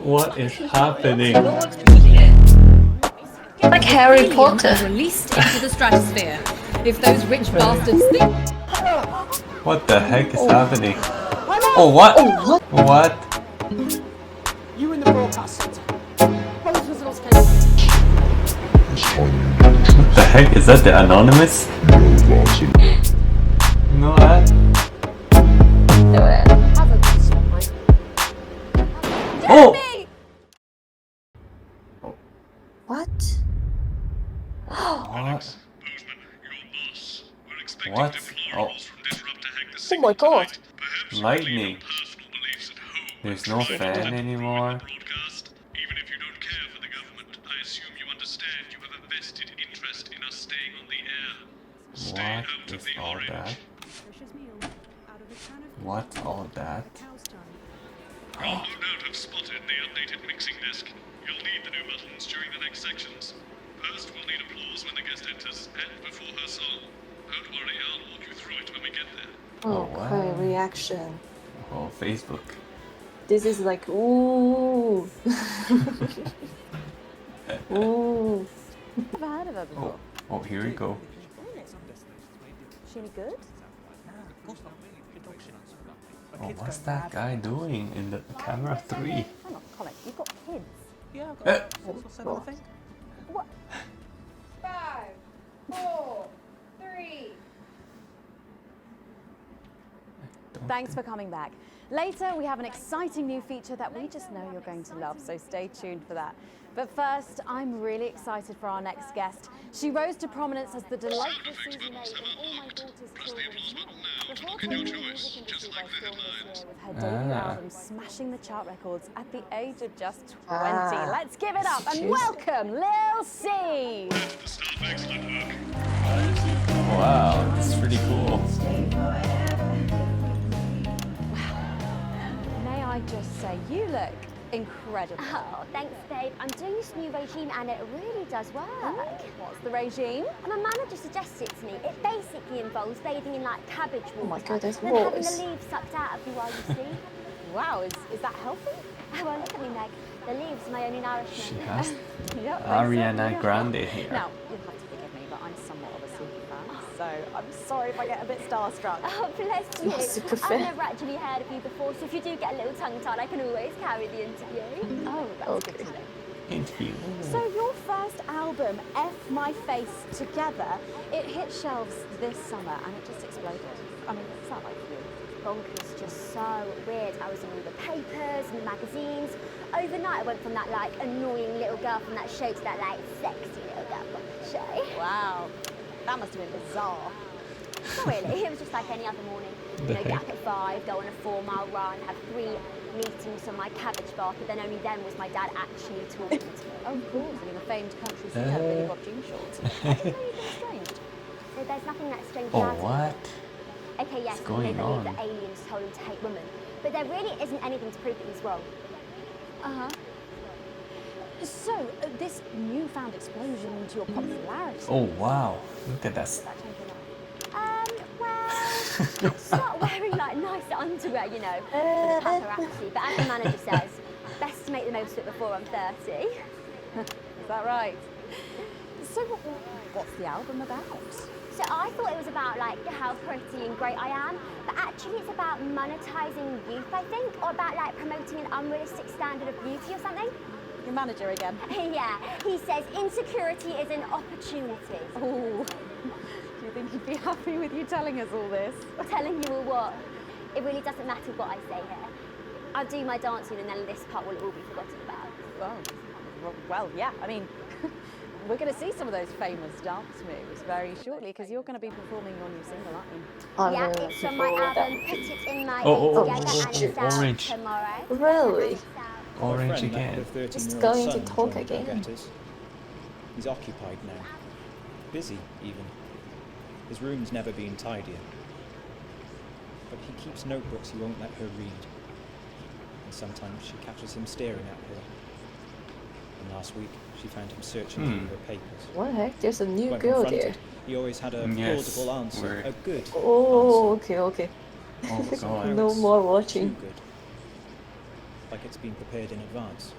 What is happening? Like Harry Potter. Released into the stratosphere. If those rich bastards think. What the heck is happening? Oh, what? Oh, what? What? You in the broadcast centre. What the heck? Is that the Anonymous? No, that? No, Oh! what? What? What? Oh, Oh my god. lightning. There's no fan anymore. Even if you don't care for the government, I assume you understand you have a vested interest in us staying on the air. Stay What out of is the all orange. that? What's all that? You'll no doubt have spotted the updated mixing disc. You'll need the new buttons during the next sections. First, we'll need applause when the guest enters, and before her song. Don't worry, I'll walk you through it when we get there. Okay, wow. reaction. Oh, Facebook. This is like, ooh. Ooh. Never heard of her before. Oh, here we go. Is she any good? Oh, what's that guy doing in the camera 3? Hang on, Colin, you've got kids. Yeah, I've Eh. got a What? 5, 4, 3. Thanks for coming back. Later, we have an exciting new feature that we just know you're going to love, so stay tuned for that. But first, I'm really excited for our next guest. She rose to prominence as the delightful Susie May in All My Daughter's Children. Before taking the music industry by storm this year with her debut album smashing the chart records at the age of just 20. Let's give it up and welcome Lil C. Wow, this is pretty cool. May I just say, you look incredible. Oh, thanks, babe. I'm doing this new regime and it really does work. What's the regime? And my manager suggested it to me. It basically involves bathing in like cabbage water. Oh my god, there's and then having walls. the leaves sucked out of you while you sleep. Wow, is that healthy? Oh, well, look at me, Meg. The leaves are my only nourishment. She has Yep, Ariana Grande here. Now, you'll have to forgive me, but I'm somewhat of a Suki fan, so I'm sorry if I get a bit starstruck. Oh, bless you. You're super I've fit. never actually heard of you before, so if you do get a little tongue-tied, I can always carry the interview. Oh, that's good to know. Interview. So your first album, F My Face Together, it hit shelves this summer and it just exploded. I mean, what's that like for you? Bonkers, just so weird. I was in all the papers and the magazines. Overnight, I went from that like annoying little girl from that show to that like sexy little girl from the show. Wow, that must have been bizarre. Not really, it was just like any other morning. You know, get up at 5, go on a 4-mile run, have 3 meetings on my cabbage bath, but then only then was my dad actually talking to me. Oh, of course, I mean, the famed country singer, Billy Bob Jean Shorts. I didn't know you'd been strange. So there's nothing that strange Oh, about it. what? Okay, yes, What's they going believe on? that aliens told him to hate women, but there really isn't anything to prove that he's wrong. Uh-huh. So, this newfound explosion into your popularity. Oh, wow. Look at that. Did that change your life? Well, start wearing like nice underwear, you know, for the paparazzi, but as the manager says, best to make the most of it before I'm 30. Is that right? So, what's the album about? So I thought it was about like how pretty and great I am, but actually it's about monetizing youth, I think, or about like promoting an unrealistic standard of beauty or something. Your manager again. Yeah, he says insecurity is an opportunity. Oh, do you think he'd be happy with you telling us all this? Telling you all what? It really doesn't matter what I say here. I'll do my dancing and then this part will all be forgotten about. Oh, well, yeah, I mean, we're going to see some of those famous dance moves very shortly because you're going to be performing your new single, aren't you? I'm Yeah, really it's looking from my forward to album, Put It In My Oh, Head Together, and shit, it's out orange. tomorrow. Really? Orange again. Just going to talk again. He's occupied now. Busy, even. His room's never been tidier. But he keeps notebooks he won't let her read. And sometimes she catches him staring at her. And last week, she found him searching through her papers. What the heck? There's a new When girl confronted, there. he always had a Yes, plausible answer, we're- a good Oh, answer. okay. Oh, God. No more Too watching. good. like it's been prepared in advance,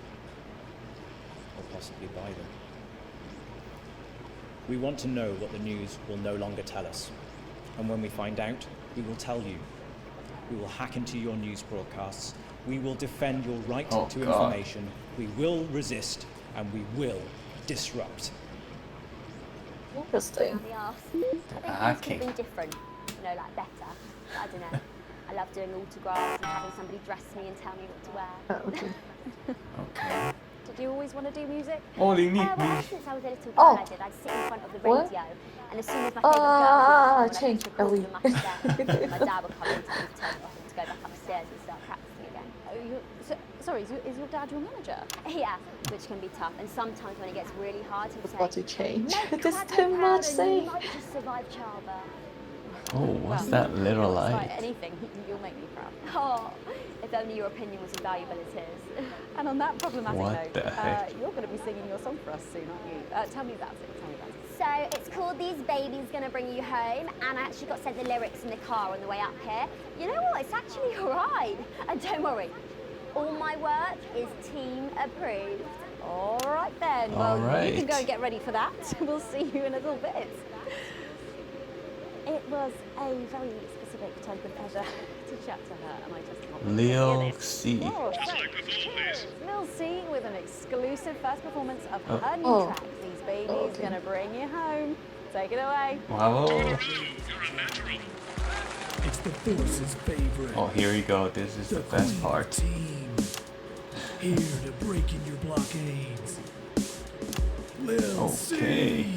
or possibly by them. We want to know what the news will no longer tell us, and when we find out, we will tell you. We will hack into your news broadcasts. We will defend your right to information. We will resist, and we will disrupt. Interesting. The arse. I think it's been different, like better. But I don't know. I love doing autographs and having somebody dress me and tell me what to wear. Oh, okay. Okay. Did you always want to do music? Only need Well, me. ever since I was a little girl, I'd sit in front of the radio, What? and as soon as my favourite girl would come on, I'd change. push record on my cassette. My dad would come in and tell me to turn it off and to go back upstairs and start practicing again. Sorry, is your dad your manager? Yeah, which can be tough, and sometimes when it gets really hard, he'll What say, to change? "Make There's crack too powder much and say. you might just survive childbirth." Oh, what's that little Right, light? anything, you'll make me proud. Oh, if only your opinion was as valuable as his. And on that problematic What note, the heck? you're going to be singing your song for us soon, aren't you? Tell me about it. So it's called These Babies Gonna Bring You Home, and I actually got sent the lyrics in the car on the way up here. You know what, it's actually alright. And don't worry, all my work is team approved. All right then. Well, you can go and get ready for that. We'll see you in a little bit. It was a very specific type of pleasure to chat to her, and I just can't wait to hear Lil this. C. Oh, Just so, like before, please. Lil C with an exclusive first performance of her new Oh. track, These Babies Okay. Gonna Bring You Home. Take it away. Wow. You're a natural. It's the Force's favorite. Oh, here we go. This is the best Queen part. Team. Here to break in your blockades. Lil Okay. C.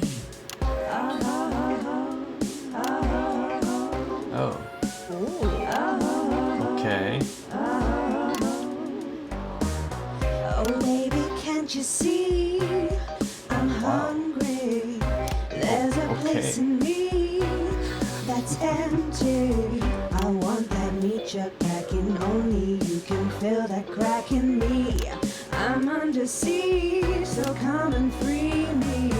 Oh. Okay. Oh baby, can't you see I'm hungry? There's a place in me that's empty. I want that meat you're packing. Only you can fill that crack in me. I'm under siege, so come and free me.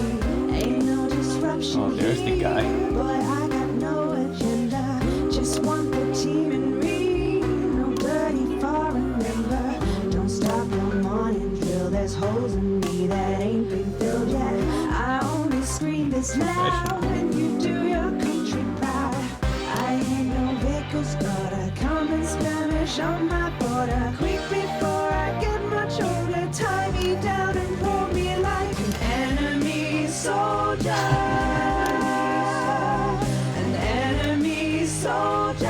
Ain't no disruption. Oh, there's the guy. here. Boy, I got no agenda. Just want the team and read. No dirty foreign member. Don't stop your morning drill. There's holes in me that ain't been filled yet. I only scream this loud when you do your country proud. I ain't no vicar's daughter. Come and skirmish on my border. Quick before I get much older. Tie me down and pull me like an enemy soldier. An enemy soldier.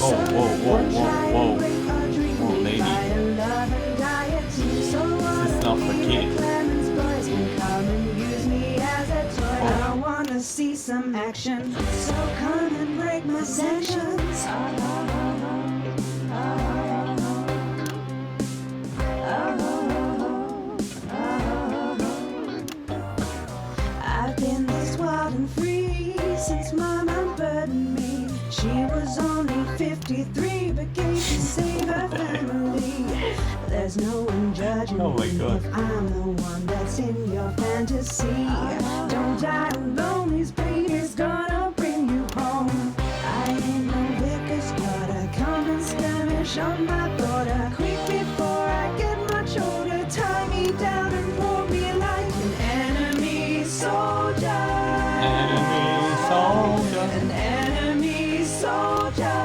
Oh, whoa, whoa, whoa, whoa. Whoa, lady. This is not for kids. I wanna see some action, so come and break my sanctions. I've been this wild and free since Mama burdened me. She was only 53, but gave to save her family. There's no one judging Oh my me God. if I'm the one that's in your fantasy. Don't die alone, these babies gonna bring you home. I ain't no vicar's daughter, come and skirmish on my border. Quick before I get much older, tie me down and pull me like an enemy soldier. Enemy soldier. An enemy soldier.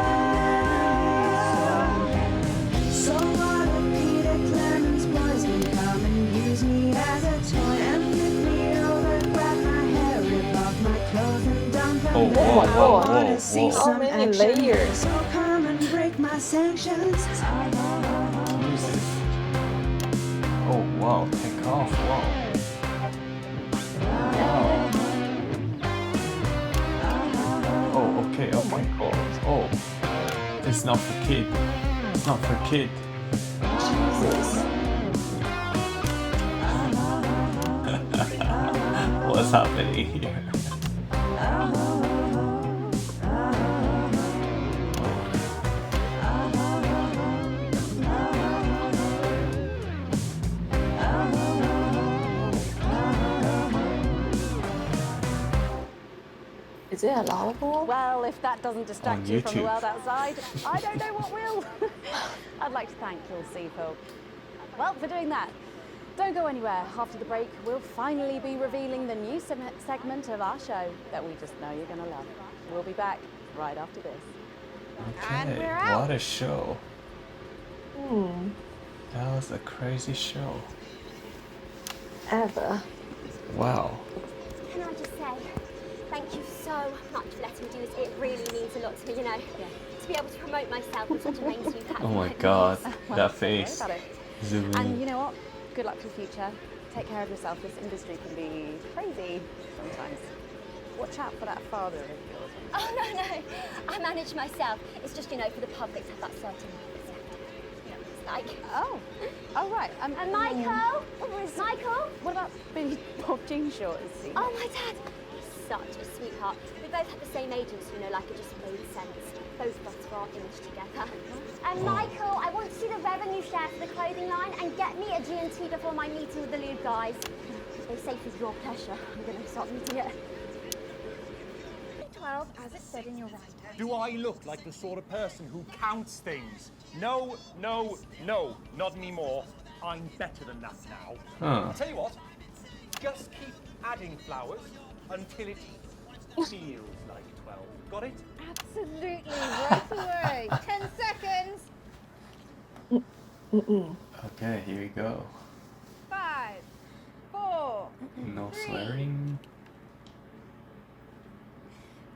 So what if Peter Clemens boys can come and use me as a toy and flip me over, grab my hair, rip off my clothes and dump them Oh, there? whoa, I whoa, wanna whoa, see whoa. How some many action. layers? So come and break my sanctions. Who's this? Oh, wow. Take off. Wow. Wow. Oh, okay, okay. Oh. It's not for kid. It's not for kid. Jesus. What's happening here? Is allowable? Well, if that doesn't distract On you from the YouTube. world outside, I don't know what will. I'd like to thank Kill Seafolk. Well, for doing that, don't go anywhere. After the break, we'll finally be revealing the new segment of our show that we just know you're going to love. We'll be back right after this. Okay, what a show. Hmm. That was a crazy show. Ever. Wow. Can I just say, thank you so much for letting me do this. It really means a lot to me, you know, to be able to promote myself on such a mainstream platform. Oh my like god, this. that face. Don't worry about it. Zoom And in. you know what? Good luck for the future. Take care of yourself. This industry can be crazy sometimes. Watch out for that father of yours. Oh, no, I manage myself. It's just, you know, for the public to have that certain perspective. You know, it's like... Oh, right. And Michael? Michael? What about Billy Bob Jean Short? Oh, my dad. He's such a sweetheart. We both had the same agents, you know, like it just made sense. Both of us for our image together. And Michael, I want to see the revenue share for the clothing line and get me a G&T before my meeting with the lewd guys. Stay safe with your pleasure. I'm going to start meeting it. 12, as it said in your write-up. Do I look like the sort of person who counts things? No, no, no, not anymore. I'm better than that now. Huh. I'll tell you what, just keep adding flowers until it feels like 12. Got it? Absolutely, right away. 10 seconds. Okay, here we go. 5, 4. No swearing.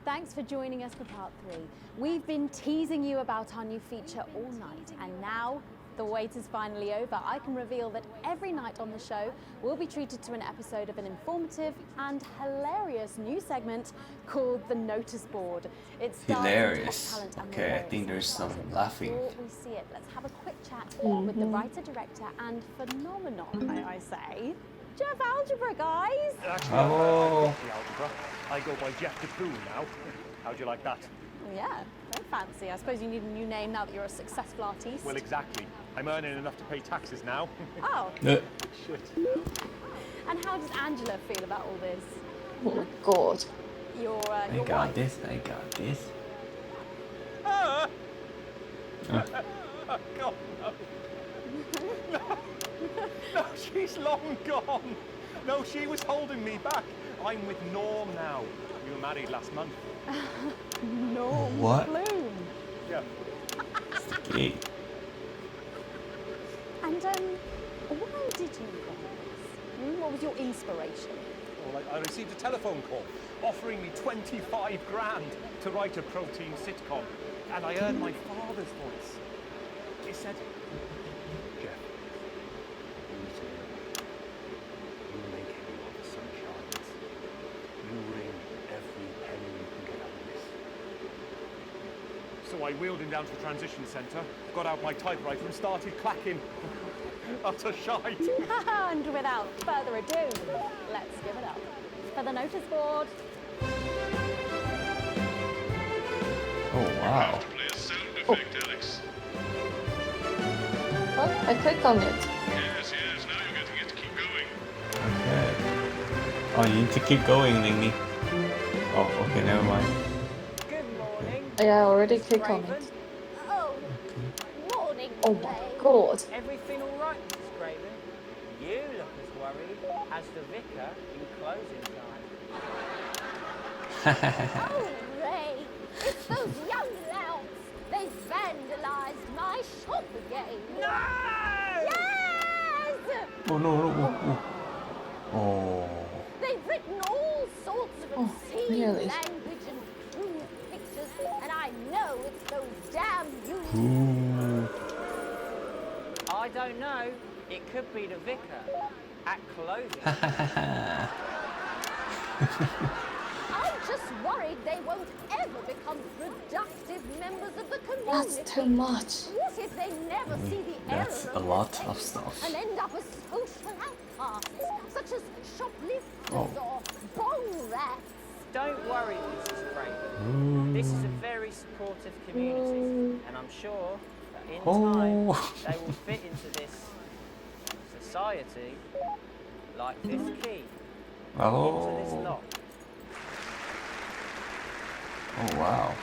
Thanks for joining us for part 3. We've been teasing you about our new feature all night, and now the wait is finally over. I can reveal that every night on the show, we'll be treated to an episode of an informative and hilarious new segment called The Notice Board. It's Hilarious. talent and Okay, I think there's some laughing. Before we see it, let's have a quick chat with the writer, director, and phenomenon, may I say, Jeff Algebra, guys. Actually, Oh. the algebra. I go by Jeff DePoon now. How'd you like that? Yeah, very fancy. I suppose you need a new name now that you're a successful artiste. Well, exactly. I'm earning enough to pay taxes now. Oh, Shit. and how does Angela feel about all this? Oh my god. Your I your got wife? this, I got this. Ah! Oh, God, no. No, she's long gone. No, she was holding me back. I'm with Norm now. We were married last month. Norm What? Bloom. Yeah. Okay. And why did you go this? What was your inspiration? Well, I received a telephone call offering me 25 grand to write a protein sitcom. And I heard my father's voice. He said, Jeff, you need to know. You make hay while the sun shines. You wring every penny you can get out of this. So I wheeled him down to the transition centre, got out my typewriter and started clacking. Utter shite. And without further ado, let's give it up for the notice board. Oh wow. Play a sound effect, Alex. Oh, I click on it. Yes, now you're getting it to keep going. Okay. Oh, you need to keep going, Ningy. Oh, okay, never mind. Good morning. Yeah, I already click on Raven. it. Oh, morning. Oh my god. Everything all right, Mrs. Craven? You look as worried as the vicar in closing time. Oh, Ray, it's those young louts. They've vandalised my shop again. No! Yes! Oh no, no, oh. They've written all sorts of Oh, obscene really? language and crude pictures, and I know it's those damn youths. Ooh. I don't know. It could be the vicar at closing. I'm just worried they won't ever become productive members of the community. That's too much. What if they never see the That's error a of lot their of ways stuff. and end up as social outcasts, such as shoplifters Oh. or bong rats? Don't worry, Mrs. Craven. This is a very supportive community, and I'm sure that in time they will fit into this society like this key into this Oh. lock. Oh wow.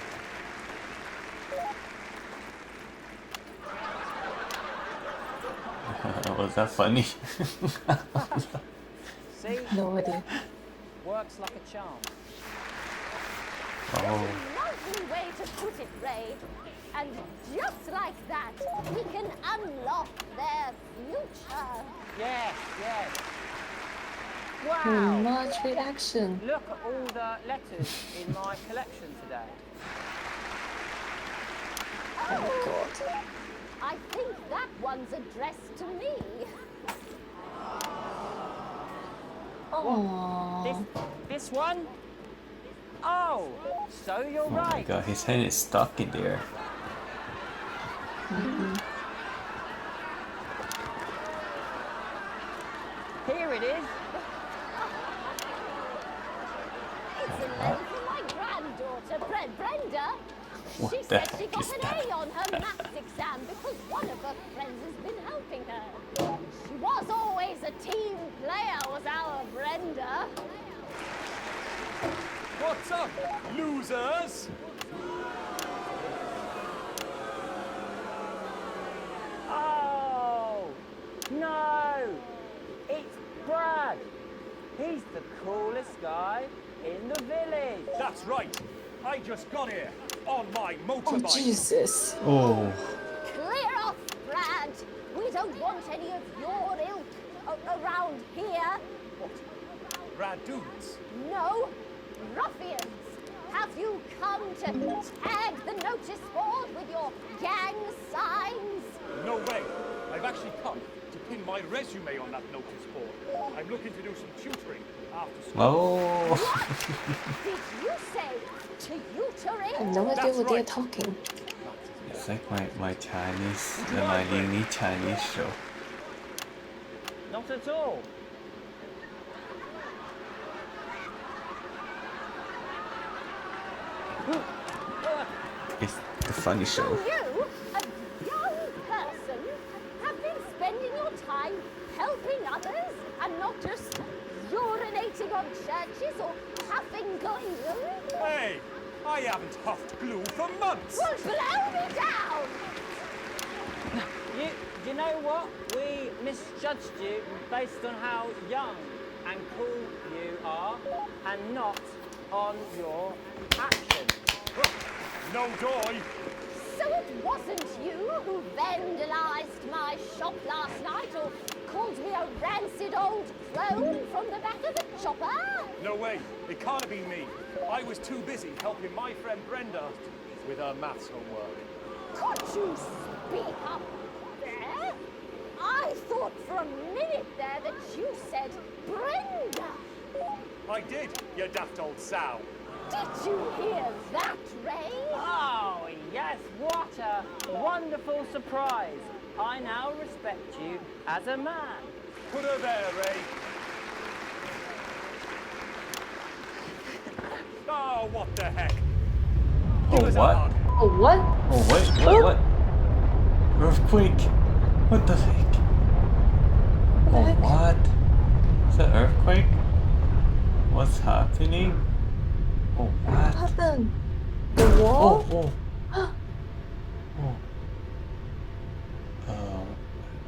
Was that funny? See? No idea. Works like a charm. Oh. Lovely way to put it, Ray. And just like that, we can unlock their future. Yes, yes. Too Wow! much reaction. Look at all the letters in my collection today. Oh my god. I think that one's addressed to me. Oh. This one? Oh, so you're Oh my right. god, his hand is stuck in there. Here it is. It's a letter from my granddaughter, Brenda. What She the said she heck got is an that? A on her maths exam because one of her friends has been helping her. She was always a team player, was our Brenda. What's up, losers? Oh, no. It's Brad. He's the coolest guy in the village. That's right. I just got here on my Oh motorbike. Jesus. Oh. Clear off, Brad. We don't want any of your ilk around here. What? Rad dudes? No, ruffians. Have you come to tag the notice board with your gang signs? No way. I've actually come to pin my resume on that notice board. I'm looking to do some tutoring after school. Oh. Did you say tutoring? I have no idea That's what they're right. talking. It's like my Chinese, my Lingyi Chinese show. Not at all. It's the funny So show. you, a young person, have been spending your time helping others and not just urinating on churches or huffing glue? Hey, I haven't huffed glue for months. Well, blow me down! You know what? We misjudged you based on how young and cool you are and not on your actions. No joy. So it wasn't you who vandalized my shop last night or called me a rancid old clone from the back of the chopper? No way. It can't have been me. I was too busy helping my friend Brenda with her maths homework. Could you speak up there? I thought for a minute there that you said Brenda. I did, you daft old sow. Did you hear that, Ray? Oh, yes, what a wonderful surprise. I now respect you as a man. Put her there, Ray. Oh, what the heck? Give Oh us a what? hug. Oh, what? Oh wait, what? Earthquake? What the heck? Oh heck? what? Is that earthquake? What's happening? Oh What what? happened? The Oh wall? oh. Oh.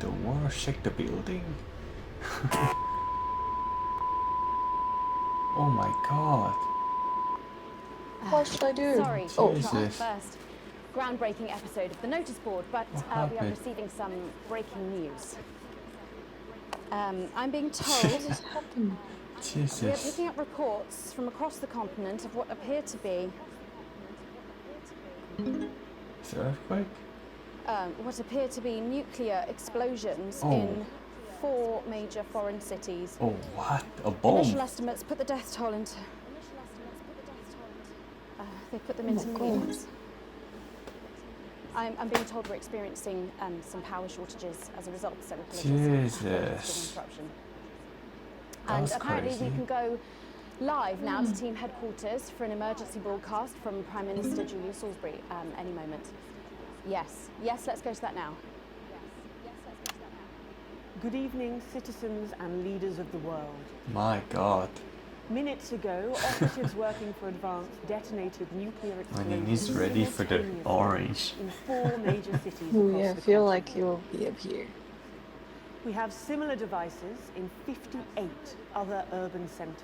The wall shake the building. Oh my god. What should I do? Sorry, Oh, Jesus. our first groundbreaking episode of the notice board, but What we are happened? receiving some breaking news. I'm being what told has happened? we are Jesus. picking up reports from across the continent of what appear to be Is it earthquake? nuclear explosions Oh. in 4 major foreign cities. Oh what? A bomb? Initial estimates put the death toll into. They put them into my God. millions. I'm being told we're experiencing some power shortages as a result of several Jesus. interruption. And That's apparently crazy. we can go live now to team headquarters for an emergency broadcast from Prime Minister Julia Salisbury any moment. Yes, let's go to that now. Good evening, citizens and leaders of the world. My god. Minutes ago, operatives working for Advance detonated nuclear My name explosives is ready for the simultaneously orange. in 4 major cities Oh across yeah, I the feel continent. like you'll be up here. We have similar devices in 58 other urban centres.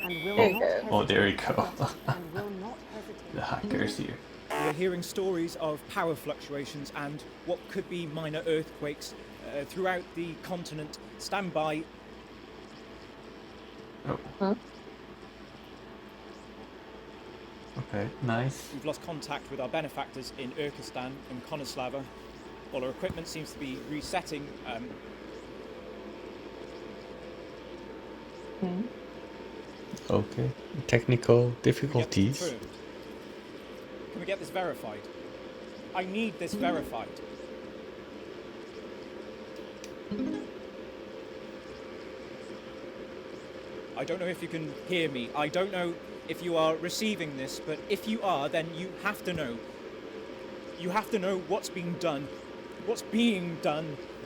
And will There you not go. hesitate Oh, there you to go. utter and will not hesitate The hackers here. We're hearing stories of power fluctuations and what could be minor earthquakes throughout the continent. Stand by. Oh. Huh? Okay, nice. We've lost contact with our benefactors in Urkistan and Konoslava. All our equipment seems to be resetting. Okay. Technical Can we get this difficulties. confirmed? Can we get this verified? I need this verified. I don't know if you can hear me. I don't know if you are receiving this, but if you are, then you have to know. You have to know what's being done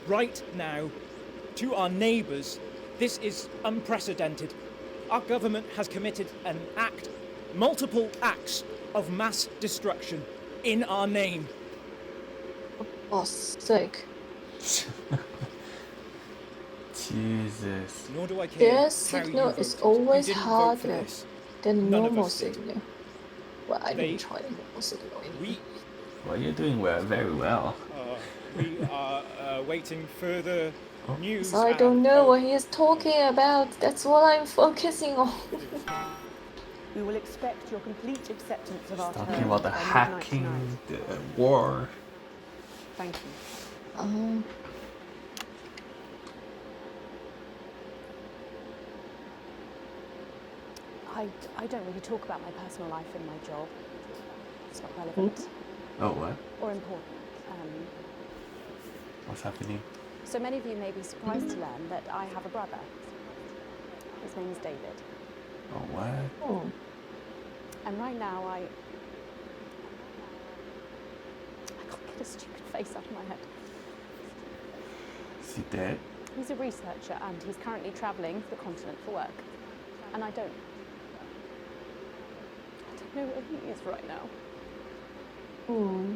right now to our neighbours. This is unprecedented. Our government has committed multiple acts of mass destruction in our name. Oh, sick. Jesus. Nor do I care Their how you signal is voted. always You didn't vote for harder this. than None of normal us did. signal. Well, I They- didn't try the normal signal. Well, you're doing very well. We are waiting further news. So I and- don't know oh, what he is talking about. That's what I'm focusing on. We will expect your complete acceptance of our Talking terms about the by midnight hacking, tonight. the war. Thank you. I don't really talk about my personal life in my job. It's not relevant Oh, what? or important. What's happening? So many of you may be surprised to learn that I have a brother. His name is David. Oh, what? Oh. And right now I can't get a stupid face out of my head. Is he dead? He's a researcher and he's currently travelling the continent for work. And I don't know where he is right now. Hmm.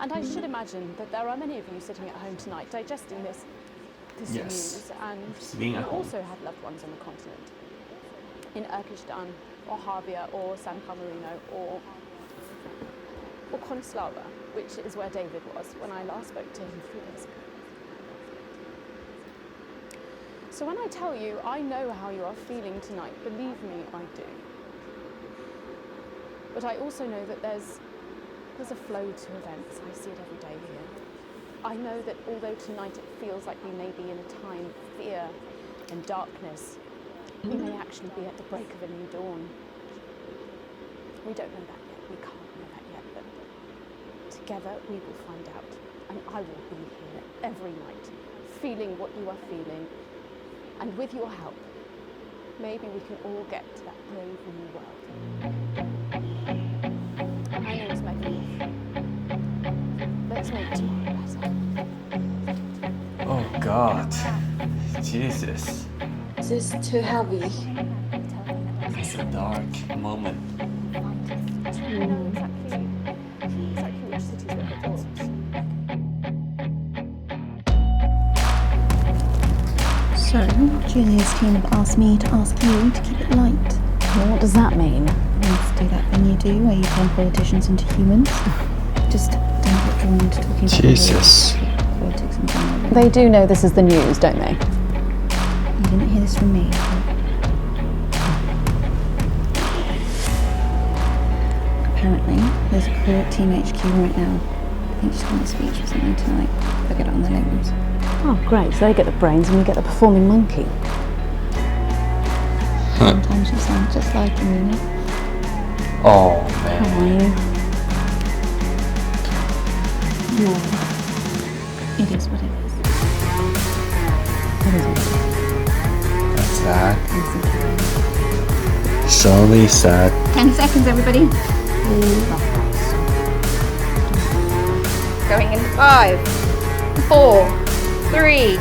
And I should imagine that there are many of you sitting at home tonight digesting this Yes. news, and Sitting you at home. also have loved ones on the continent, in Urkistan, or Harvia, or San Palmerino, or Konoslava, which is where David was when I last spoke to him 3 days ago. So when I tell you I know how you are feeling tonight, believe me, I do. But I also know that there's a flow to events. I see it every day here. I know that although tonight it feels like we may be in a time of fear and darkness, we may actually be at the break of a new dawn. We don't know that yet. We can't know that yet. But together we will find out. And I will be here every night, feeling what you are feeling. And with your help, maybe we can all get to that brave new world. My name is Megan. Let's make tomorrow better. Oh, God. Jesus. This is too heavy. It's a dark moment. You know exactly which cities we're before. So, Julia's team have asked me to ask you to keep it light. Well, what does that mean? Let's do that thing you do where you turn politicians into humans. Just don't get drawn into talking about Jesus. politics in general. They do know this is the news, don't they? You didn't hear this from me. Apparently, there's a crew at Team HQ right now. I think she's going to speech or something tonight. They'll get it on their labels. Oh, great. So they get the brains and we get the performing monkey. Sometimes you sound just like him, you know? Oh, How man. are you? It is what it is. What is it? That's sad. So really sad. 10 seconds, everybody. Going in 5, 4, 3,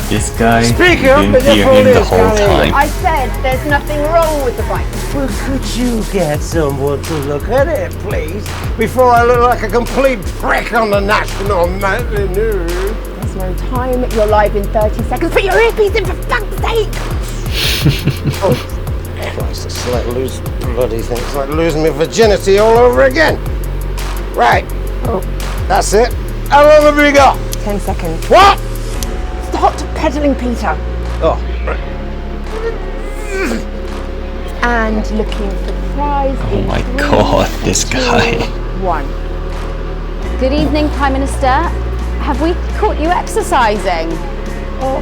This guy Speak up didn't and hear your him the police whole coming. time. I said there's nothing wrong with the bike. Well, could you get someone to look at it, please, before I look like a complete prick on the national nightly news? There's no time. You're live in 30 seconds. Put your earpiece in, for fuck's sake! Oh, Christ, it's like lose bloody thing. It's like losing my virginity all over again. Right. Oh. That's it. How long have we got? 10 seconds. What? Stop peddling, Peter. Oh, right. And looking for prize. Oh my god, this guy. 1. Good evening, Prime Minister. Have we caught you exercising? Oh.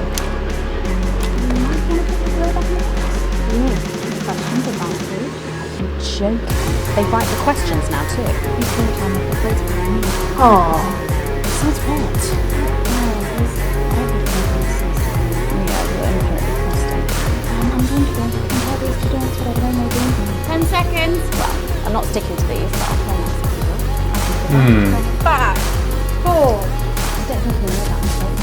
Joke. They write the questions now too. Oh. Besides what? Yeah, 10 seconds. Well, I'm not sticking to these, but I'll play next. 5, 4. I don't think you know that mistake.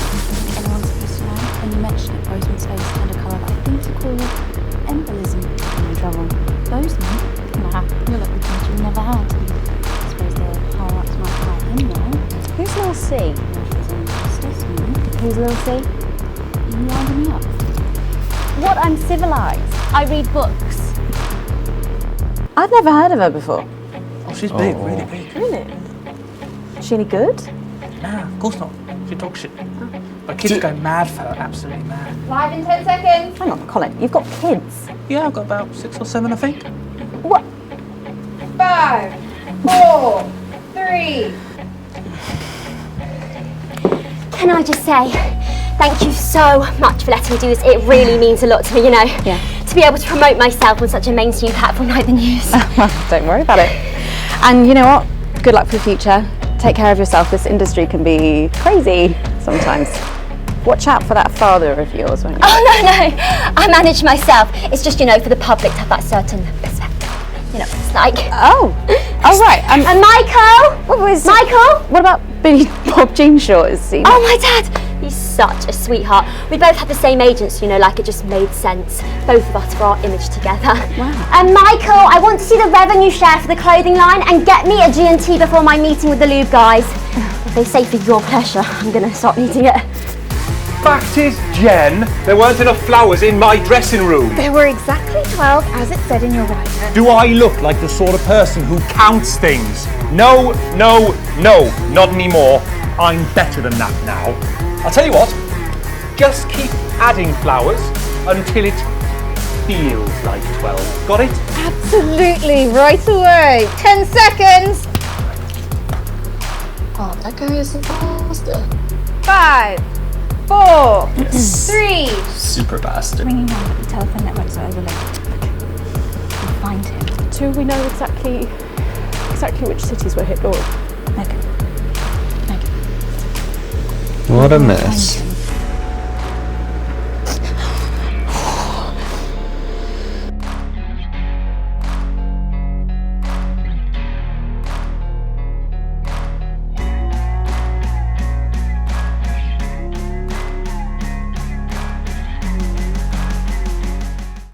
Anyone's supposed to know. When you mention it, Roseman's face turned a colour that I think you call embolism. I'm in trouble. Bozeman? Nah, you're like the judge you never had. I suppose the higher ups might have him now. Who's Lil C? Who's Lil C? You winding me up? What? I'm civilised. I read books. I've never heard of her before. Oh, she's big, really big. Really? Is she any good? Nah, of course not. She dog shit. But kids go mad for her, absolutely mad. Live in 10 seconds. Hang on, Colin, you've got kids. Yeah, I've got about 6 or 7, I think. What? 5, 4, 3. Can I just say, thank you so much for letting me do this. It really means a lot to me, you know. Yeah. To be able to promote myself on such a mainstream platform like the news. Well, don't worry about it. And you know what? Good luck for the future. Take care of yourself. This industry can be crazy sometimes. Watch out for that father of yours, won't you? Oh, no. I manage myself. It's just, you know, for the public to have that certain perspective. You know what it's like. Oh right. And Michael! Michael? What about Billy Bob Jean Short? Is he? Oh, my dad! He's such a sweetheart. We both had the same agents, you know, like it just made sense. Both of us for our image together. Wow. And Michael, I want to see the revenue share for the clothing line and get me a G&T before my meeting with the lube guys. If they say for your pleasure, I'm gonna stop needing it. Fact is, Jen, there weren't enough flowers in my dressing room. There were exactly 12, as it said in your writer. Do I look like the sort of person who counts things? No, not anymore. I'm better than that now. I'll tell you what, just keep adding flowers until it feels like 12. Got it? Absolutely, right away. 10 seconds. Oh, that guy is faster. 5, 4, Yes. 3. Super bastard. Ringing round at the telephone networks are overloaded. We'll find him. Do we know exactly which cities were hit, or? Megan. What a mess.